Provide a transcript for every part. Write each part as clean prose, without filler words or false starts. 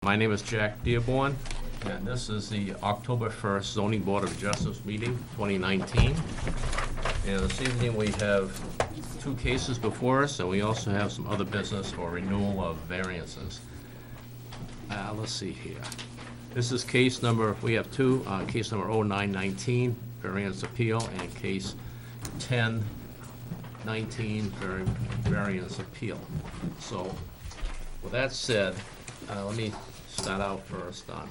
My name is Jack Dearborn, and this is the October 1st Zoning Board of Adjustments meeting, 2019. And this evening, we have two cases before us, and we also have some other business for renewal of variances. Let's see here. This is case number, we have two, case number 0919, variance appeal, and case 1019, variance appeal. So, with that said, let me start out first on.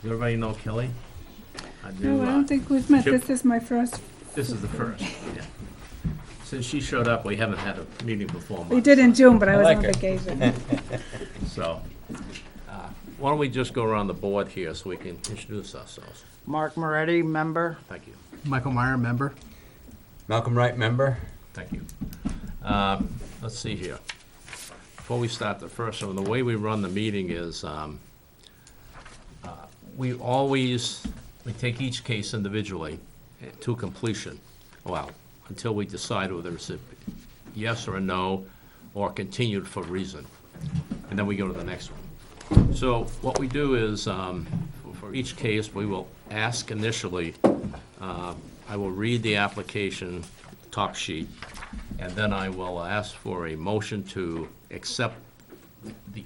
Does everybody know Kelly? No, I don't think we've met. Chip? This is my first. This is the first, yeah. Since she showed up, we haven't had a meeting before. We did in June, but I was like on her. vacation. So, why don't we just go around the board here so we can introduce ourselves? Mark Moretti, member. Thank you. Michael Meyer, member. Malcolm Wright, member. Thank you. Let's see here. Before we start the first one, the way we run the meeting is we take each case individually to completion. Well, until we decide whether it's a yes or a no, or continued for reason. And then we go to the next one. So what we do is, for each case, we will ask initially, I will read the application top sheet, and then I will ask for a motion to accept the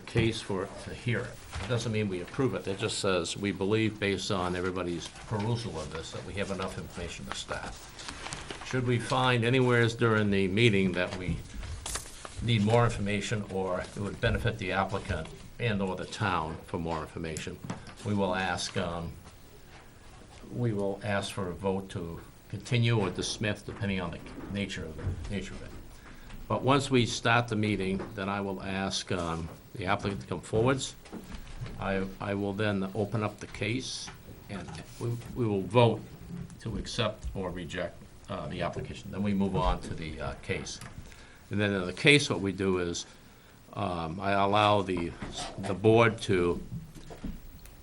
case to hear it. It doesn't mean we approve it. It just says we believe, based on everybody's perusal of this, that we have enough information to start. Should we find anywhere during the meeting that we need more information, or it would benefit the applicant and/or the town for more information, we will ask for a vote to continue or dismiss, depending on the nature of it. But once we start the meeting, then I will ask the applicant to come forwards. I will then open up the case, and we will vote to accept or reject the application. Then we move on to the case. And then in the case, what we do is I allow the board to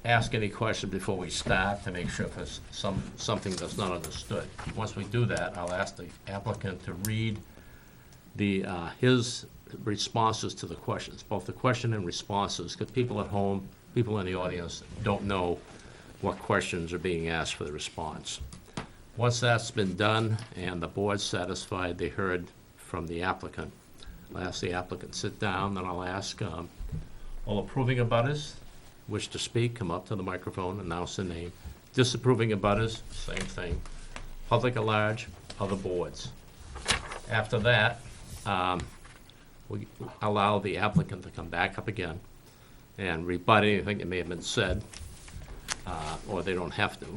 ask any question before we start to make sure if there's something that's not understood. Once we do that, I'll ask the applicant to read his responses to the questions, both the question and responses, because people at home, people in the audience don't know what questions are being asked for the response. Once that's been done and the board's satisfied they heard from the applicant, I'll ask the applicant to sit down, then I'll ask all approving abutters wish to speak, come up to the microphone, announce the name. Disapproving abutters, same thing. Public at large, other boards. After that, we allow the applicant to come back up again and rebut anything that may have been said, or they don't have to.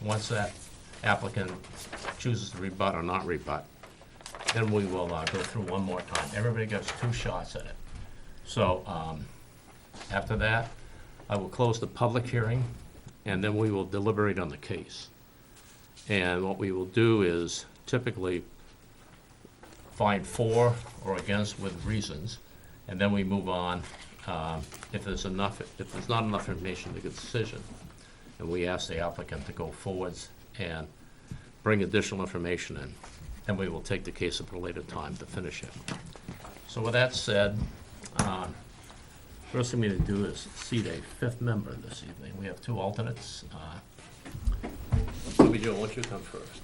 Once that applicant chooses to rebut or not rebut, then we will go through one more time. Everybody gets 2 shots at it. So after that, I will close the public hearing, and then we will deliberate on the case. And what we will do is typically find for or against with reasons, and then we move on if there's not enough information to get a decision. And we ask the applicant to go forwards and bring additional information in, and we will take the case at a later time to finish it. So with that said, first thing we need to do is seat a 5th member this evening. We have 2 alternates. Bobby Joe, why don't you come first?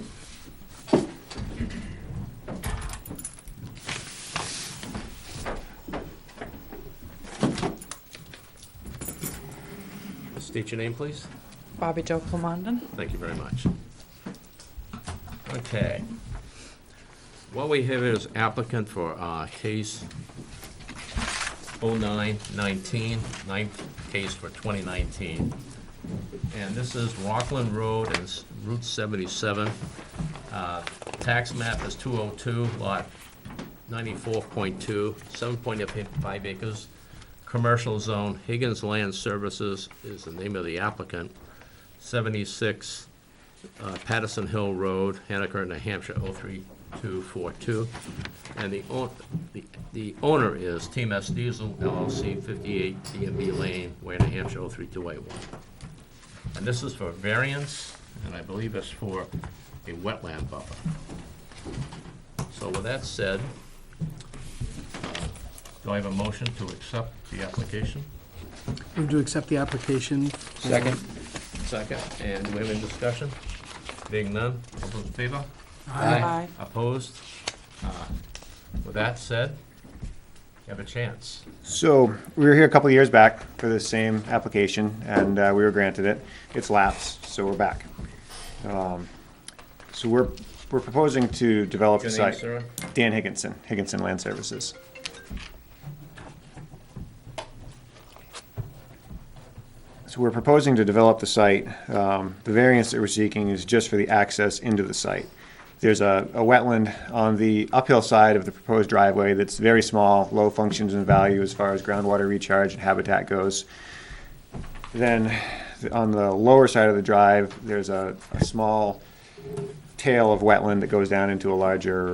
State your name, please. Bobby Joe Clemondon. Thank you very much. Okay. What we have is applicant for case 0919, 9th case for 2019. And this is Rockland Road and Route 77. Tax map is 202, lot 94.2, 7.5 acres. Commercial zone, Higgins Land Services is the name of the applicant. 76 Patterson Hill Road, Henniker, New Hampshire, 03242. And the owner is Team S Diesel LLC, 58 D&B Lane, Weare, New Hampshire, 03281. And this is for variance, and I believe it's for a wetland buffer. So with that said, Do I have a motion to accept the application? Move to accept the application. Second. Second, and do we have any discussion? Being none, all those in favor? Aye. Opposed? With that said, you have a chance. So we were here a couple of years back for the same application, and we were granted it. It's lapsed, so we're back. So we're proposing to develop the What's your name, site. sir? Dan Higginson, Higginson Land Services. So we're proposing to develop the site. The variance that we're seeking is just for the access into the site. There's a wetland on the uphill side of the proposed driveway that's very small, low functions and value as far as groundwater recharge and habitat goes. Then on the lower side of the drive, there's a small tail of wetland that goes down into a larger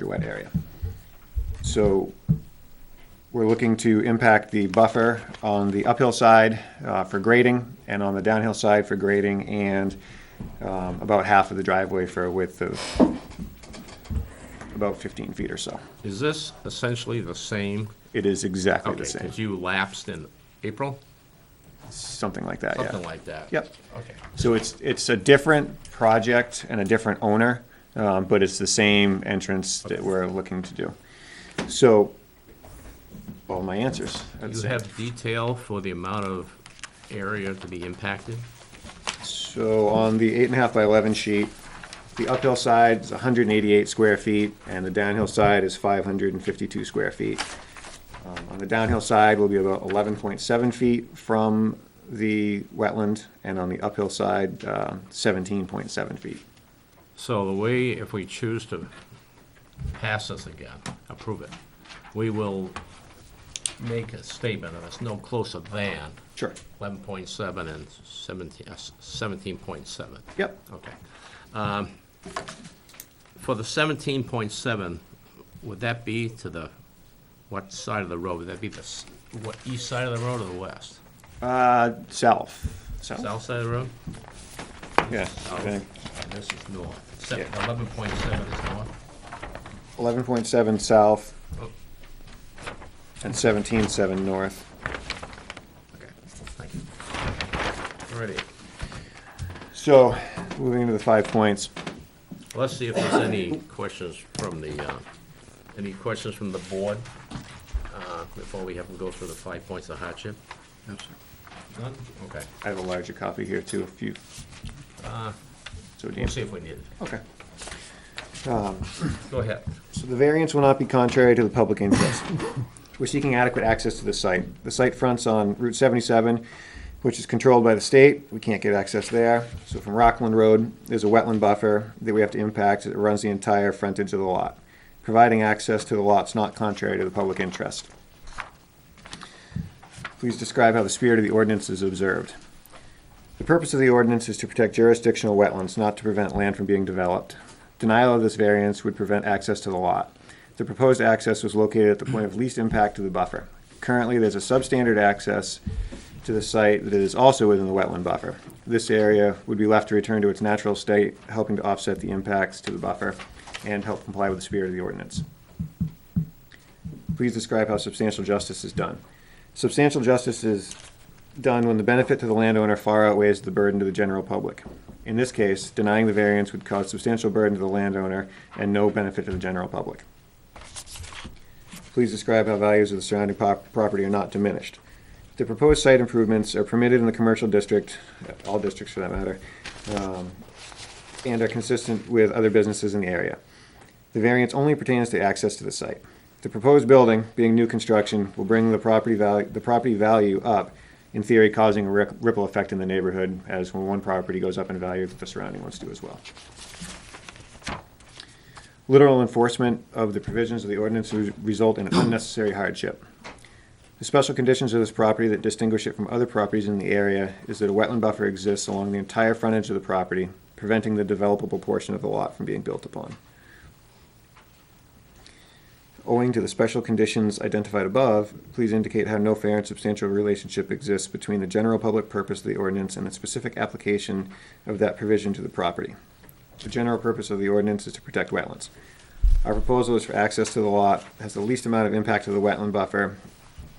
wet area. So we're looking to impact the buffer on the uphill side for grading, and on the downhill side for grading, and about half of the driveway for a width of about 15 feet or so. Is this essentially the same? It is exactly Okay, the same. because you lapsed in April? Something like that, yeah. Something like that? Yep. Okay. So it's a different project and a different owner, but it's the same entrance that we're looking to do. So, all my answers are the You same. have detail for the amount of area to be impacted? So on the 8.5 by 11 sheet, the uphill side is 188 square feet, and the downhill side is 552 square feet. On the downhill side will be about 11.7 feet from the wetland, and on the uphill side, 17.7 feet. So the way, if we choose to pass this again, approve it, we will make a statement that it's no closer than Sure. 11.7 and 17.7. Yep. Okay. For the 17.7, would that be to the, what side of the road? Would that be the, what, east side of the road or the west? South. South side of the road? Yeah. I think And this is north. Yeah. 11.7 is north? 11.7 south Oh. and 17.7 north. Okay, thank you. Alrighty, So, moving into the 5 points. let's see if there's any questions from the board, before we have to go through the 5 points of hardship? None? Okay, I have a larger copy here too, if you so we'll deem. see if we need it. Okay. Go ahead. So the variance will not be contrary to the public interest. We're seeking adequate access to the site. The site fronts on Route 77, which is controlled by the state. We can't get access there. So from Rockland Road, there's a wetland buffer that we have to impact. It runs the entire frontage of the lot. Providing access to the lot's not contrary to the public interest. Please describe how the spirit of the ordinance is observed. The purpose of the ordinance is to protect jurisdictional wetlands, not to prevent land from being developed. Denial of this variance would prevent access to the lot. The proposed access was located at the point of least impact to the buffer. Currently, there's a substandard access to the site that is also within the wetland buffer. This area would be left to return to its natural state, helping to offset the impacts to the buffer and help comply with the spirit of the ordinance. Please describe how substantial justice is done. Substantial justice is done when the benefit to the landowner far outweighs the burden to the general public. In this case, denying the variance would cause substantial burden to the landowner and no benefit to the general public. Please describe how values of the surrounding property are not diminished. The proposed site improvements are permitted in the commercial district, all districts for that matter, and are consistent with other businesses in the area. The variance only pertains to access to the site. The proposed building, being new construction, will bring the property value up, in theory causing a ripple effect in the neighborhood, as when one property goes up in value, the surrounding ones do as well. Literal enforcement of the provisions of the ordinance would result in unnecessary hardship. The special conditions of this property that distinguish it from other properties in the area is that a wetland buffer exists along the entire frontage of the property, preventing the developable portion of the lot from being built upon. Owing to the special conditions identified above, please indicate how no fair and substantial relationship exists between the general public purpose of the ordinance and the specific application of that provision to the property. The general purpose of the ordinance is to protect wetlands. Our proposal is for access to the lot, has the least amount of impact to the wetland buffer,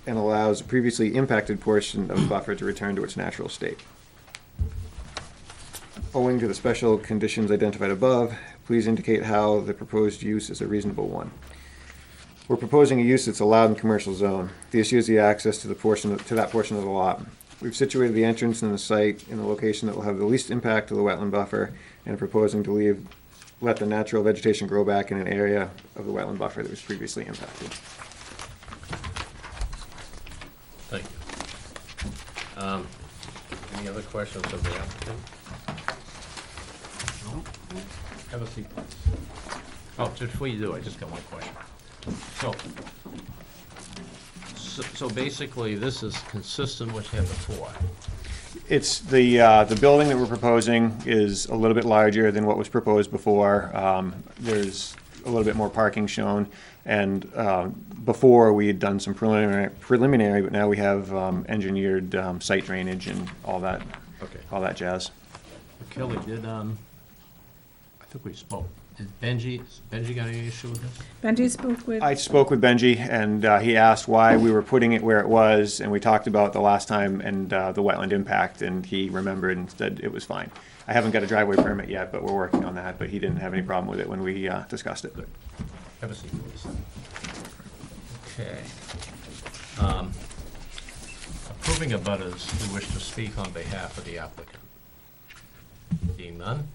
and allows a previously impacted portion of the buffer to return to its natural state. Owing to the special conditions identified above, please indicate how the proposed use is a reasonable one. We're proposing a use that's allowed in commercial zone. The issue is the access to that portion of the lot. We've situated the entrance and the site in a location that will have the least impact to the wetland buffer, and are proposing to let the natural vegetation grow back in an area of the wetland buffer that was previously impacted. Thank you. Any other questions of the applicant? No? Have a seat, please. Oh, just before you do, I just got one question. So basically, this is consistent with what you had before. It's the building that we're proposing is a little bit larger than what was proposed before. There's a little bit more parking shown, and before we had done some preliminary, but now we have engineered site drainage and all that, Okay. all that jazz. Kelly, I think we spoke. Did Benji got any issue with this? Benji spoke with, I spoke with Benji, and he asked why we were putting it where it was, and we talked about the last time and the wetland impact, and he remembered and said it was fine. I haven't got a driveway permit yet, but we're working on that, but he didn't have any problem with it when we discussed it. Have a seat, please. Okay. Approving abutters who wish to speak on behalf of the applicant. Being none.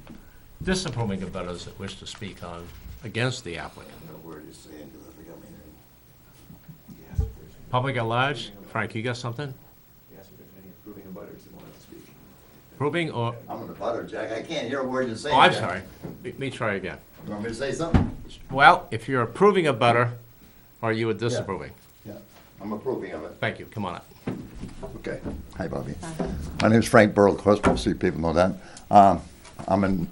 Disapproving abutters that wish to speak against the applicant. Public at large. Frank, you got something? Approving or, I'm in the butter, Jack. I can't hear a word you're saying. oh, I'm Jack. sorry. Let me try again. You want me to say something? Well, if you're approving a butter, or you are disapproving? Yeah, I'm approving of it. Thank you. Come on up. Okay. Hi, Bobby. My name's Frank Burl, of course, most people know that. I'm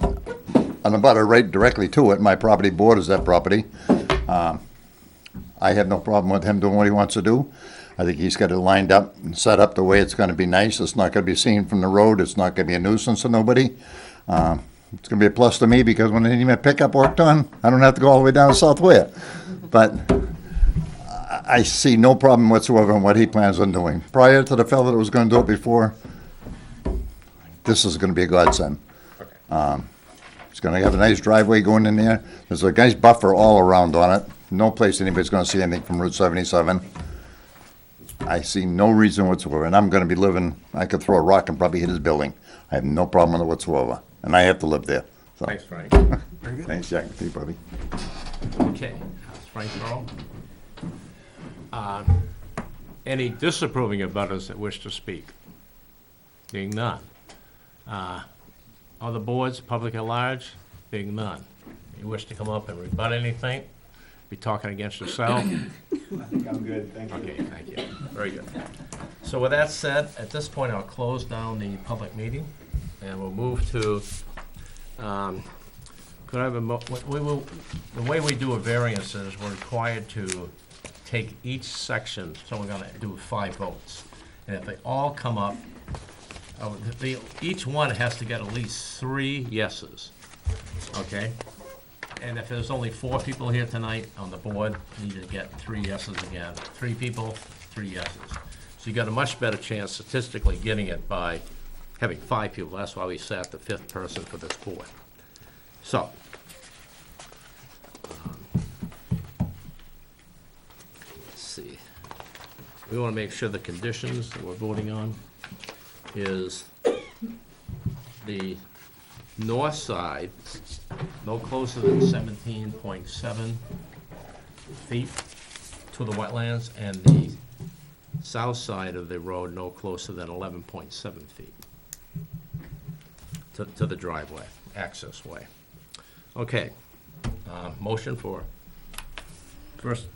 on the butter right directly to it. My property borders that property. I have no problem with him doing what he wants to do. I think he's got it lined up and set up the way it's going to be nice. It's not going to be seen from the road. It's not going to be a nuisance to nobody. It's going to be a plus to me because when I need my pickup worked on, I don't have to go all the way down to South Weare. But I see no problem whatsoever in what he plans on doing. Prior to the fellow that was going to do it before, this is going to be a godsend. It's going to have a nice driveway going in there. There's a nice buffer all around on it. No place anybody's going to see anything from Route 77. I see no reason whatsoever, and I'm going to be living, I could throw a rock and probably hit his building. I have no problem with it whatsoever, and I have to live there. So, Thanks, Frank. thanks, Jack. See you, Bobby. Okay, that's Frank Burl. Any disapproving of butters that wish to speak? Being none. Other boards, public at large? Being none. You wish to come up and rebut anything? Be talking against yourself? I think I'm good, thank you. Okay, thank you. Very good. So with that said, at this point, I'll close down the public meeting, and we'll move to, could I have the way we do a variance is we're required to take each section, so we're gonna do 5 votes. And if they all come up, each one has to get at least 3 yeses, okay? And if there's only 4 people here tonight on the board, you need to get 3 yeses again. 3 people, 3 yeses. So you got a much better chance statistically getting it by having 5 people. That's why we sat the 5th person for this board. So. Let's see. We want to make sure the conditions that we're voting on is the north side, no closer than 17.7 feet to the wetlands, and the south side of the road no closer than 11.7 feet to the driveway, access way. Okay, motion for first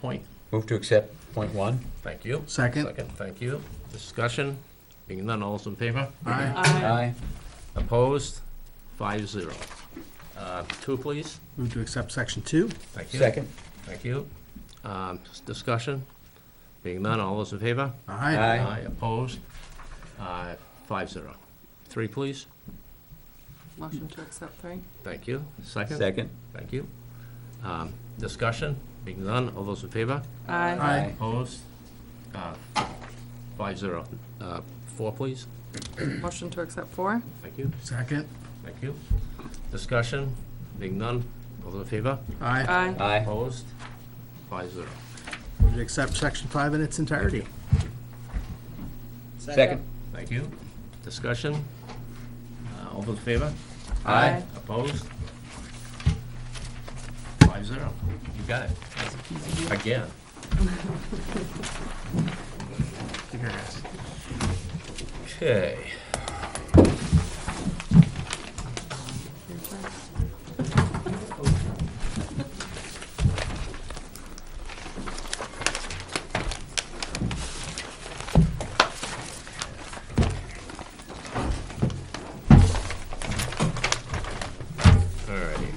point. Move to accept point 1. Thank you. Second. Second, thank you. Discussion, being none, all those in favor? Aye. Opposed? 5-0. 2, please. Move to accept section 2. Thank you. Second. Thank you. Discussion, being none, all those in favor? Aye. Aye. Opposed? 5-0. 3, please. Motion to accept 3. Thank you. Second? Second. Thank you. Discussion, being none, all those in favor? Aye. Aye. Opposed? 5-0. 4, please. Motion to accept 4. Thank you. Second. Thank you. Discussion, being none, all those in favor? Aye. Aye. Aye. Opposed? 5-0. Move to accept section 5 in its entirety. Second. Thank you. Discussion, all those in favor? Aye. Opposed? 5-0. You got it. Again. Give your ass. Okay. Alrighty.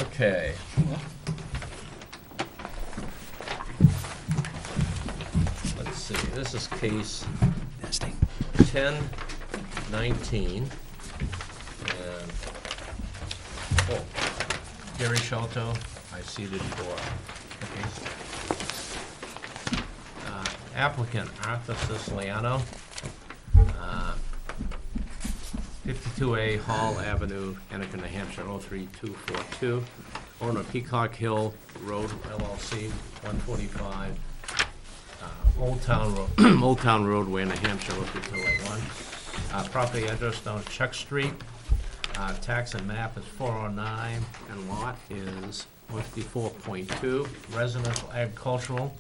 Okay. Let's see, this is case 1019. And, oh, Gary Sholto, I ceded for the case. Applicant Arthur Siciliano, 52A Hall Avenue, Anacostia, New Hampshire, 03242. Owner Peacock Hill Road LLC, 145 Old Town Road, Old Town Road, Weare, New Hampshire, 02281. Property address down Chuck Street. Tax and map is 409, and lot is 154.2, residential agricultural.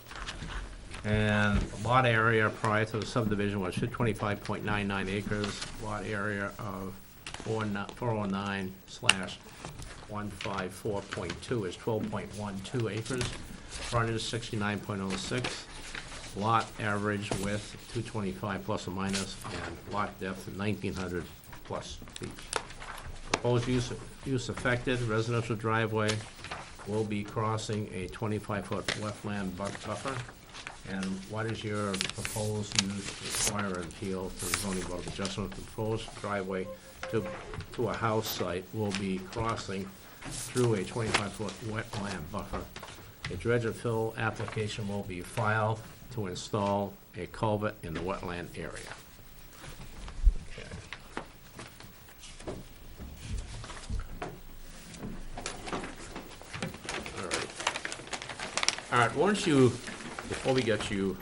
And lot area prior to the subdivision was 25.99 acres. Lot area of 409/154.2 is 12.12 acres. Frontage is 69.06. Lot average width 225 plus or minus, and lot depth 1,900 plus feet. Proposed use affected, residential driveway will be crossing a 25-foot wetland buffer. And what is your proposed use require an appeal to the zoning board of adjustment? The proposed driveway to a house site will be crossing through a 25-foot wetland buffer. A dredge and fill application will be filed to install a culvert in the wetland area. Okay. All right, once you, before we get you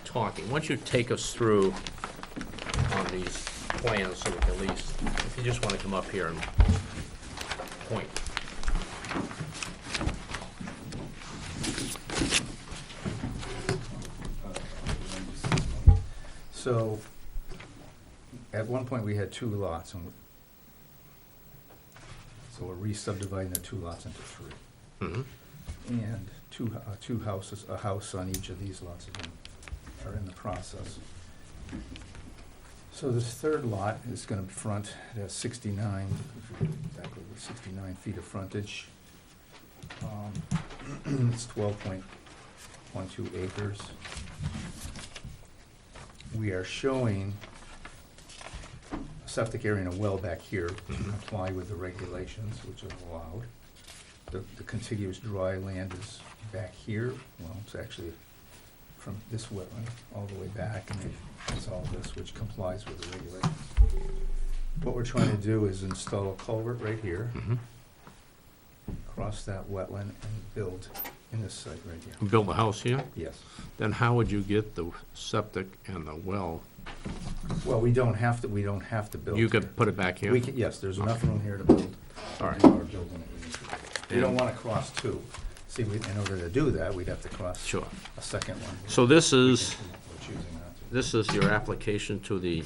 talking, once you take us through on these plans, so we can at least, if you just want to come up here and point. So, at one point, we had 2 lots, and so we're re-subdividing the 2 lots into 3. Mhm. And two houses, a house on each of these lots are in the process. So this third lot is gonna front, it has 69, exactly 69 feet of frontage. It's 12.12 acres. We are showing a septic area and a well back here to comply with the regulations, which are allowed. The contiguous dry land is back here. Well, it's actually from this wetland all the way back, and it's all this, which complies with the regulations. What we're trying to do is install a culvert right here, cross that wetland, and build in this site right here. Build a house here? Yes. Then how would you get the septic and the well? Well, we don't have to build. You could put it back here? We can, yes, there's enough room here to build. All right. We are building it. We don't wanna cross 2. See, in order to do that, we'd have to cross Sure. a second one. So this is, We're choosing not to. this is your application to the,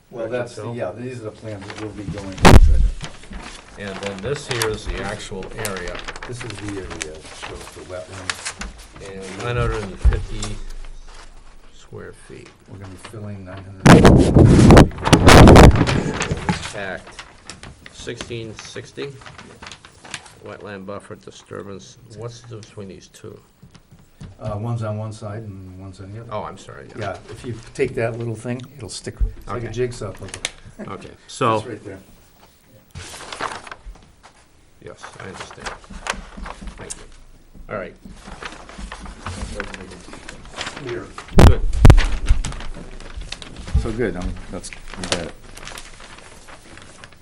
Well, that's, Bill? yeah, these are the plans that we'll be going with. and then this here is the actual area. This is the area that shows the wetlands. And 950 square feet. We're gonna be filling 900. Act 1660, wetland buffer disturbance. What's the difference between these two? One's on one side and one's on the other. Oh, I'm sorry. Yeah, if you take that little thing, it'll stick, it's like a Okay. jigsaw puzzle. Okay, so, It's right there. yes, I understand. Thank you. All right, Here. good. So good, that's, we got it.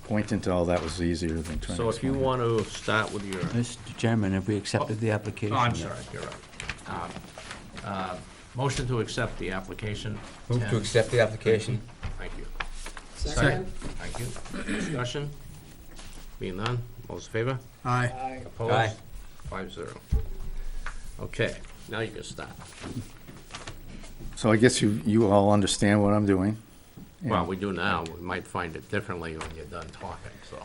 Pointing to all that was easier than trying to. So if you explain it. want to start with your, Mr. Chairman, have we accepted the application? oh, I'm sorry, you're right. Motion to accept the application. Move to accept the application. Thank you. Second. Thank you. Discussion? Being none, all those in favor? Aye. Opposed? Aye. 5-0. Okay, now you can start. So I guess you all understand what I'm doing. Well, we do now, we might find it differently when you're done talking, so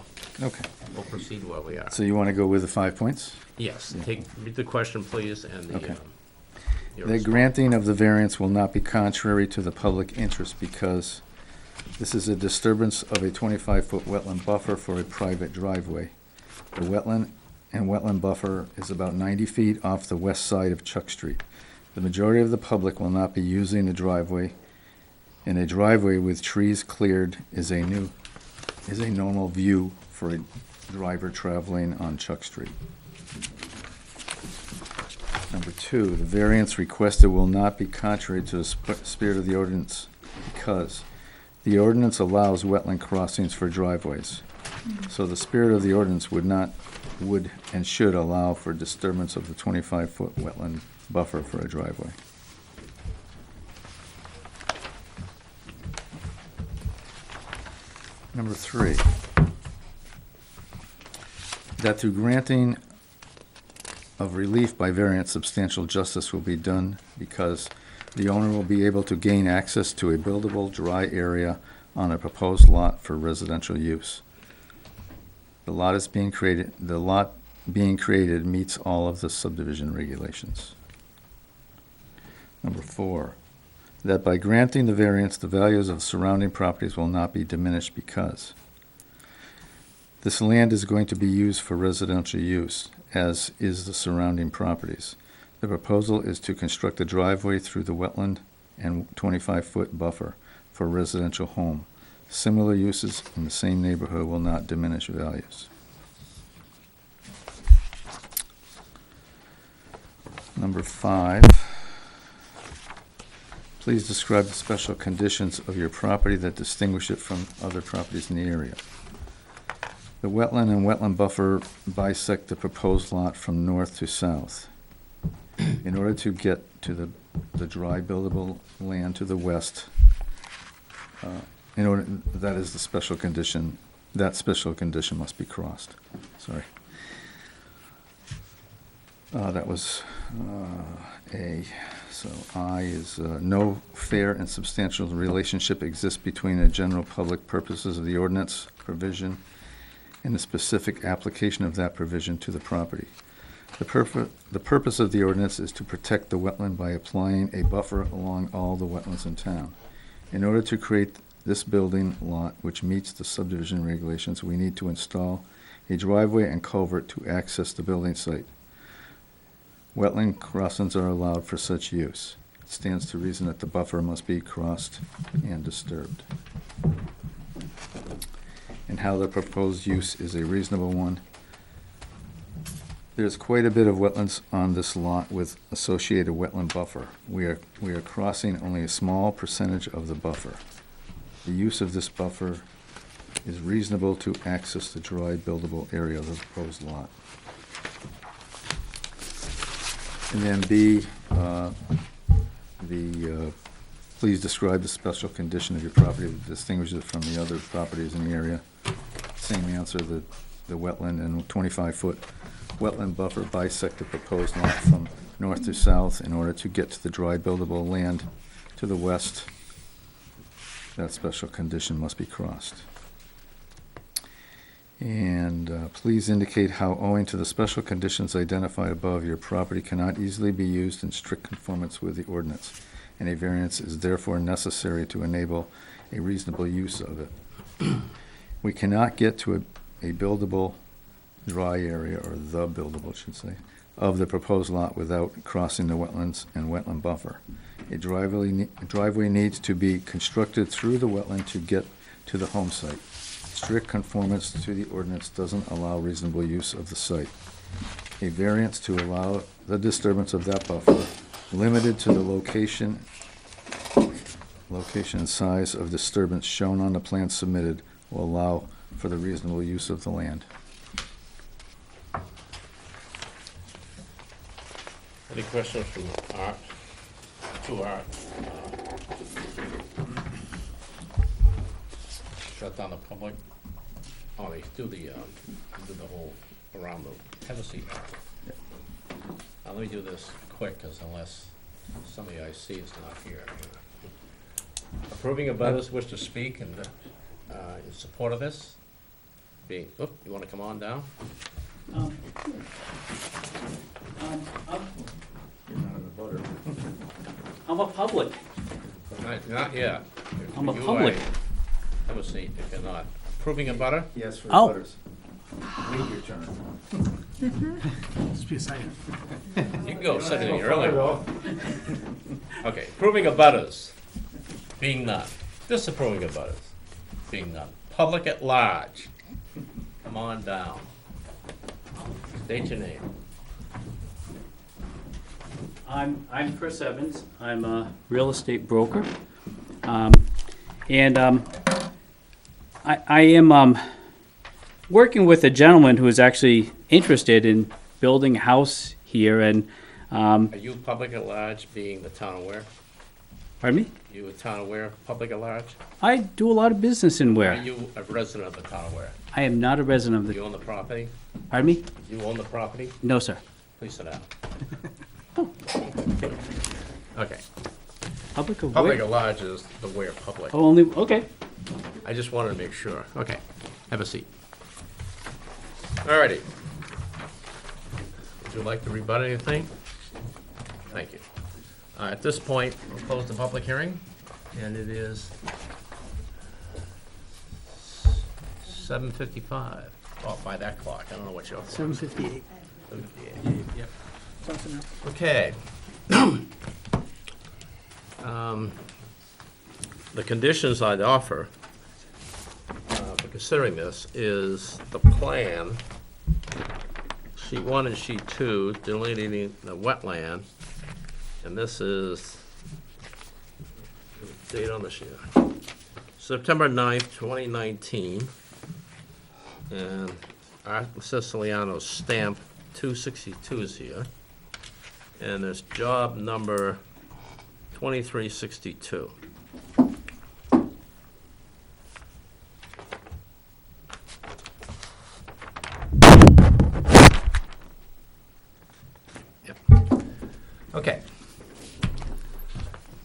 Okay, we'll proceed where we are. so you want to go with the 5 points? Yes, read the question, please, and the, Okay. your The response. granting of the variance will not be contrary to the public interest because this is a disturbance of a 25-foot wetland buffer for a private driveway. The wetland and wetland buffer is about 90 feet off the west side of Chuck Street. The majority of the public will not be using the driveway, and a driveway with trees cleared is a normal view for a driver traveling on Chuck Street. Number 2, the variance requested will not be contrary to the spirit of the ordinance because the ordinance allows wetland crossings for driveways. So the spirit of the ordinance would and should allow for disturbance of the 25-foot wetland buffer for a driveway. Number 3, that through granting of relief by variance, substantial justice will be done because the owner will be able to gain access to a buildable dry area on a proposed lot for residential use. The lot being created meets all of the subdivision regulations. Number 4, that by granting the variance, the values of surrounding properties will not be diminished because this land is going to be used for residential use, as is the surrounding properties. The proposal is to construct a driveway through the wetland and 25-foot buffer for a residential home. Similar uses in the same neighborhood will not diminish values. Number 5, please describe the special conditions of your property that distinguish it from other properties in the area. The wetland and wetland buffer bisect the proposed lot from north to south. In order to get to the dry buildable land to the west, that is the special condition, that special condition must be crossed. Sorry. That was A. So I is no fair and substantial relationship exists between the general public purposes of the ordinance provision and the specific application of that provision to the property. The purpose of the ordinance is to protect the wetland by applying a buffer along all the wetlands in town. In order to create this building lot, which meets the subdivision regulations, we need to install a driveway and culvert to access the building site. Wetland crossings are allowed for such use. It stands to reason that the buffer must be crossed and disturbed. And how the proposed use is a reasonable one. There's quite a bit of wetlands on this lot with associated wetland buffer. We are crossing only a small percentage of the buffer. The use of this buffer is reasonable to access the dry buildable area of the proposed lot. And then B, please describe the special condition of your property that distinguishes it from the other properties in the area. Same answer, the wetland and 25-foot wetland buffer bisect the proposed lot from north to south in order to get to the dry buildable land to the west. That special condition must be crossed. And please indicate how, owing to the special conditions identified above, your property cannot easily be used in strict conformance with the ordinance, and a variance is therefore necessary to enable a reasonable use of it. We cannot get to a buildable dry area, or the buildable, I should say, of the proposed lot without crossing the wetlands and wetland buffer. A driveway needs to be constructed through the wetland to get to the home site. Strict conformance to the ordinance doesn't allow reasonable use of the site. A variance to allow the disturbance of that buffer, limited to the location and size of disturbance shown on the plan submitted, will allow for the reasonable use of the land. Any questions from Art? To Art? Shut down the public? Oh, they do the whole around the, have a seat. Now, let me do this quick, because unless somebody I see is not here. Approving of butters wish to speak and in support of this? You want to come on down? I'm a public. Not yet. I'm a You, public. Have a seat if you're not. Approving of butter? Yes, for Oh. butters. Wait your turn. Just be a second. You can go sit in your early one. Okay, approving of butters, being none. Disapproving of butters, being none. Public at large, come on down. State your name. I'm Chris Evans. I'm a real estate broker. I am working with a gentleman who is actually interested in building a house here, and, Are you public at large, being the town of Weare? pardon me? You a town of Weare, public at large? I do a lot of business in Are Weare. you a resident of the town of Weare? I am not a resident of You the, own the property? pardon me? You own the property? No, sir. Please sit down. Okay, Public of public Ware? at large is the Weare public. Oh, only, okay. I just wanted to make sure. Okay, have a seat. Alrighty. Would you like to rebut anything? Thank you. At this point, we'll close the public hearing, and it is 7:55. Oh, by that clock, I don't know what your. 7:58. 7:58. Yep. Close enough. Okay. The conditions I'd offer for considering this is the plan, sheet 1 and sheet 2, delineating the wetland, and this is, the date on the sheet, September 9th, 2019, and Art Siciliano's stamp 262 is here, and there's job number 2362. Yep. Okay.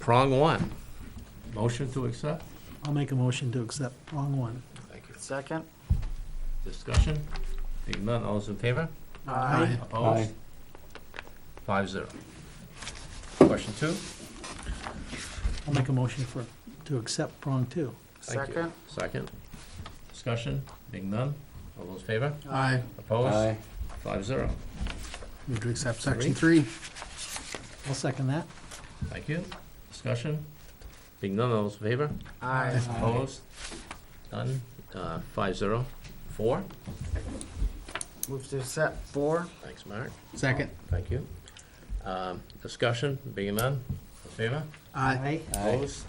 Prong 1. Motion to accept? I'll make a motion to accept prong 1. Thank you. Second. Discussion? Being none, all those in favor? Aye. Opposed? 5-0. Question 2? I'll make a motion to accept prong 2. Thank you. Second. Discussion? Being none, all those in favor? Aye. Opposed? 5-0. Move to accept section 3. I'll second that. Thank you. Discussion? Being none, all those in favor? Aye. Opposed? None? 5-0. 4? Move to accept 4. Thanks, Mark. Second. Thank you. Discussion? Being none, all in favor? Aye. Opposed?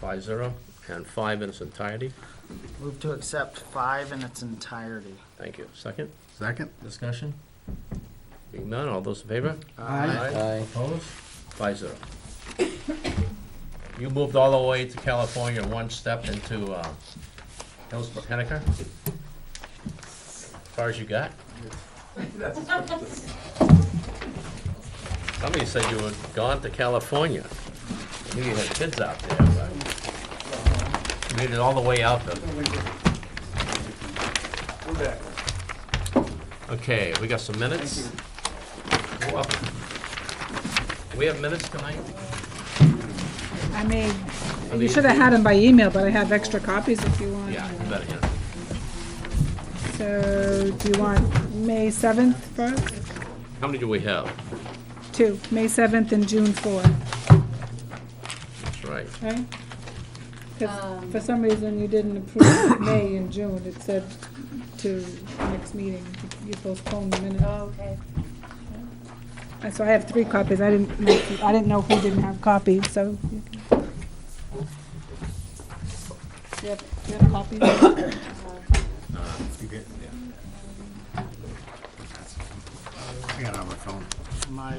5-0. And 5 in its entirety? Move to accept 5 in its entirety. Thank you. Second? Second. Discussion? Being none, all those in favor? Aye. Opposed? 5-0. You moved all the way to California, one step into Hillsborough, Henniker? As far as you got? Somebody said you were gone to California. Maybe you had kids out there, but you made it all the way out there. Okay, we got some minutes. Well, we have minutes tonight? I made, you should have had them by email, but I have extra copies if you want. Yeah, you better, yeah. So, do you want May 7th first? How many do we have? 2, May 7th and June 4th, That's right. right? Because for some reason you didn't approve May and June, it said to next meeting, you postponed the minute. Oh, okay. So I have 3 copies, I didn't know who didn't have copies, so. Do you have copies? You get, yeah. I got it on my phone. My,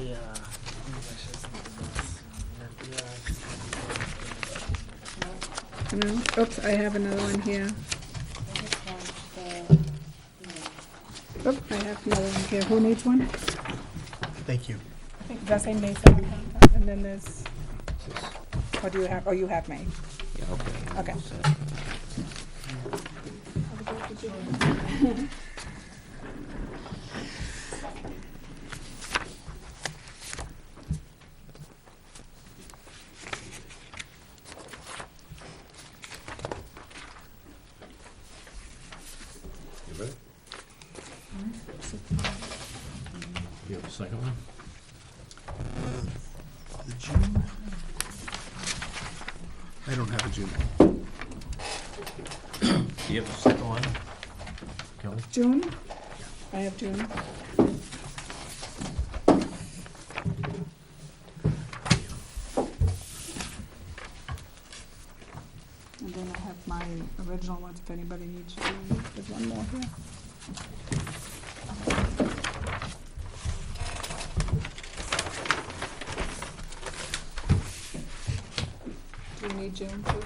No? Oops, I have another one here. Oop, I have another one here. Who needs one? Thank you. Does that say May 7th? And then there's, or do you have, you have May. Yeah, okay. Okay. You ready? You have a second one? The June? I don't have a June. Do you have a second one? Kelly? June? I have June. And then I have my original ones if anybody needs June. There's one more here. Do you need June too?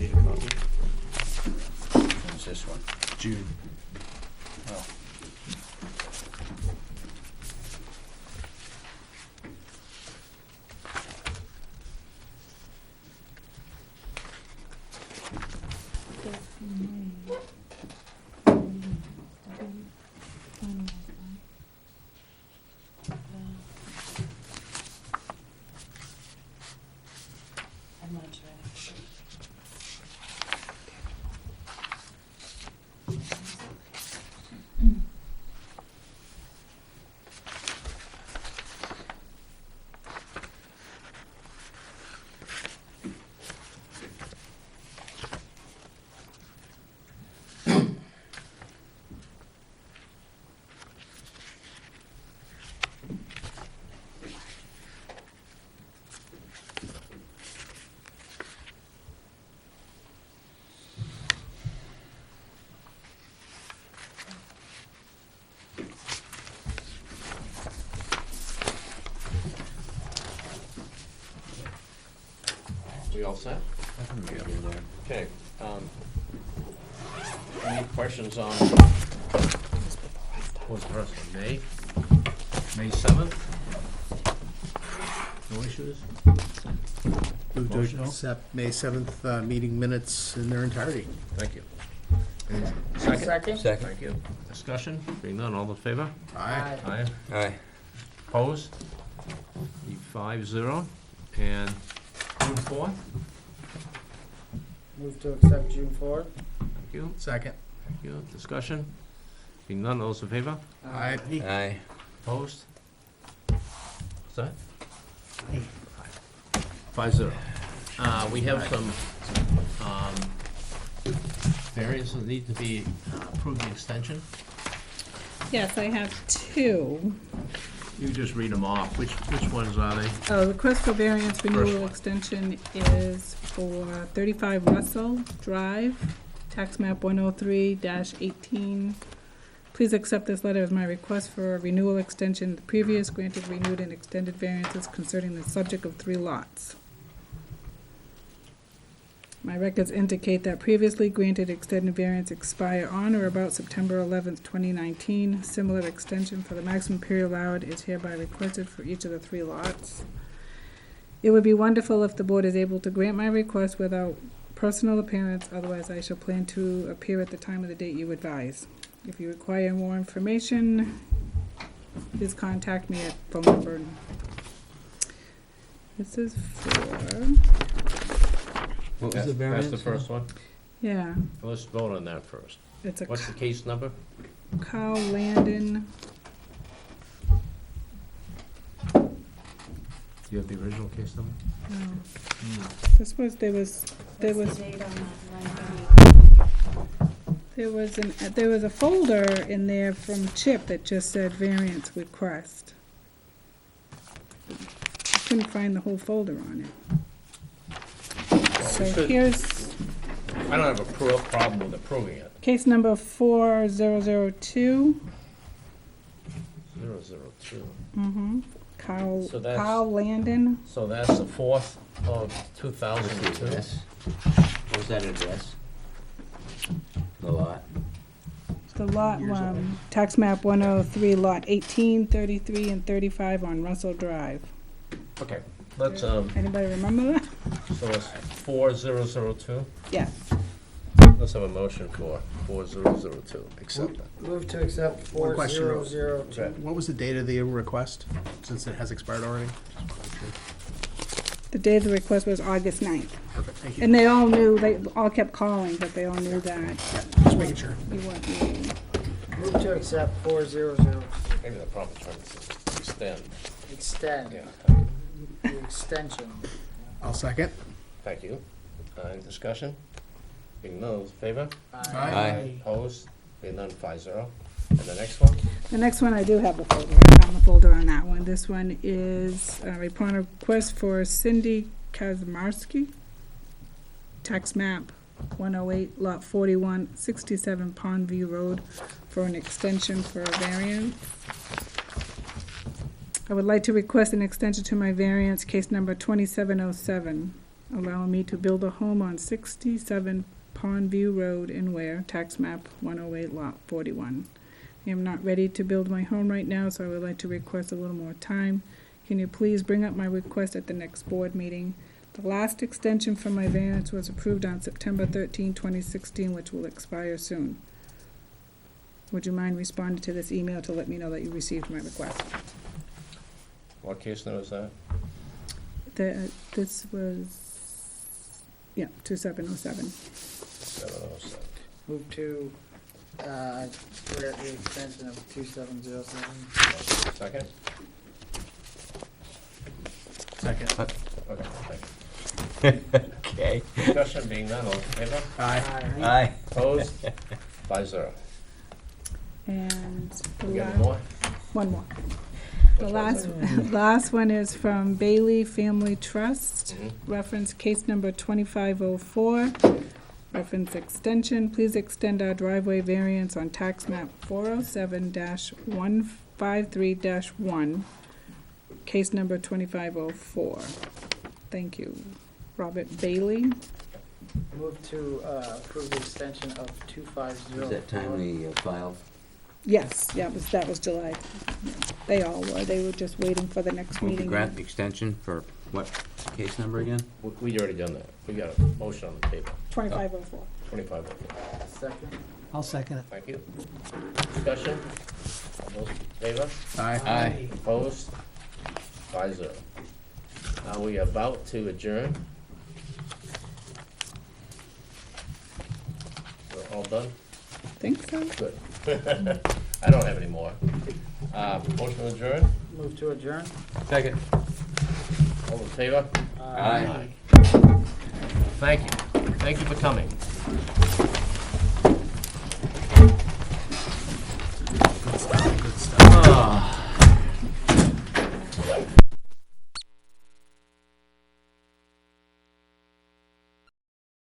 Need a copy? What's this one? June. Oh. We all set? Okay. Any questions on, what's the first one, May 7th? No issues? Move Motion? to accept May 7th meeting minutes in their entirety. Thank you. Second? second? Second. Thank you. Discussion? Being none, all in favor? Aye. Aye. Aye. Opposed? 5-0. And June 4th? Move to accept June 4th? Thank you. Second. Thank you. Discussion? Being none, those in favor? Aye. Aye. Opposed? What's that? 5-0. We have some variances that need to be approved the extension. Yes, I have two. You just read them off. Which ones are they? Oh, request for variance First renewal one. extension is for 35 Russell Drive, tax map 103-18. Please accept this letter as my request for a renewal extension. The previous granted, renewed, and extended variances concerning the subject of 3 lots. My records indicate that previously granted extended variance expire on or about September 11th, 2019. Similar extension for the maximum period allowed is hereby requested for each of the 3 lots. It would be wonderful if the board is able to grant my request without personal appearance, otherwise I shall plan to appear at the time of the date you advise. If you require more information, please contact me at phone number. This is for, What was the variance? That's the first one. yeah, Let's vote on that first. it's a What's the case number? Kyle Landon. Do you have the original case number? No. This was, there was a folder in there from Chip that just said variance request. I couldn't find the whole folder on it. So should- here's I don't have a problem with approving it. case number 4002. 002. Mm-hmm. Kyle So that's- Kyle Landon. So that's the 4th of 2002. What was that address? The lot? The lot, tax map 103, lot 18, 33, and 35 on Russell Drive. Okay, let's, Anybody remember that? so it's 4002. Yeah. Let's have a motion for 4002. Accept that. Move to accept One question. 4002. Okay. What was the date of the request, since it has expired already? The day of the request was August 9th. Perfect, thank you. And they all knew, they all kept calling, but they all knew that Just making sure. you weren't meeting. Move to accept 4002. Maybe the proper term is extend. Extend Yeah, the extension. I'll second. thank you. Any discussion? Being none, those in favor? Aye. Opposed? Being none, 5-0. And the next one? The next one, I do have the folder. I found the folder on that one. This one is upon request for Cindy Kazmarski, tax map 108, lot 41, 67 Pondview Road, for an extension for a variance. I would like to request an extension to my variance, case number 2707, allowing me to build a home on 67 Pondview Road in Weare, tax map 108, lot 41. I am not ready to build my home right now, so I would like to request a little more time. Can you please bring up my request at the next board meeting? The last extension for my variance was approved on September 13, 2016, which will expire soon. Would you mind responding to this email to let me know that you received my request? What case number is that? This was, 2707. 707. Move to grant the extension of 2707. Second? Second. Okay, thank you. Okay. Discussion being none, all in favor? Aye. Aye. Opposed? 5-0. And the We got last, more? one more. The Which one's last one is from Bailey Family Trust, Mhm. reference case number 2504, reference extension. Please extend our driveway variance on tax map 407-153-1, case number 2504. Thank you. Robert Bailey. Move to approve the extension of 2504. Was that timely filed? Yes, that was July. They all were. They were just waiting for the next Move to meeting. grant the extension for what case number again? We already done that. We got a motion on the table. 2504. 25. Second. I'll second it. Thank you. Discussion? All those in favor? Aye. Opposed? 5-0. Now we are about to adjourn. We're all done? think so. Good. I don't have any more. Motion to adjourn? Move to adjourn? Second. All in favor? Aye. Thank you. Thank you for coming.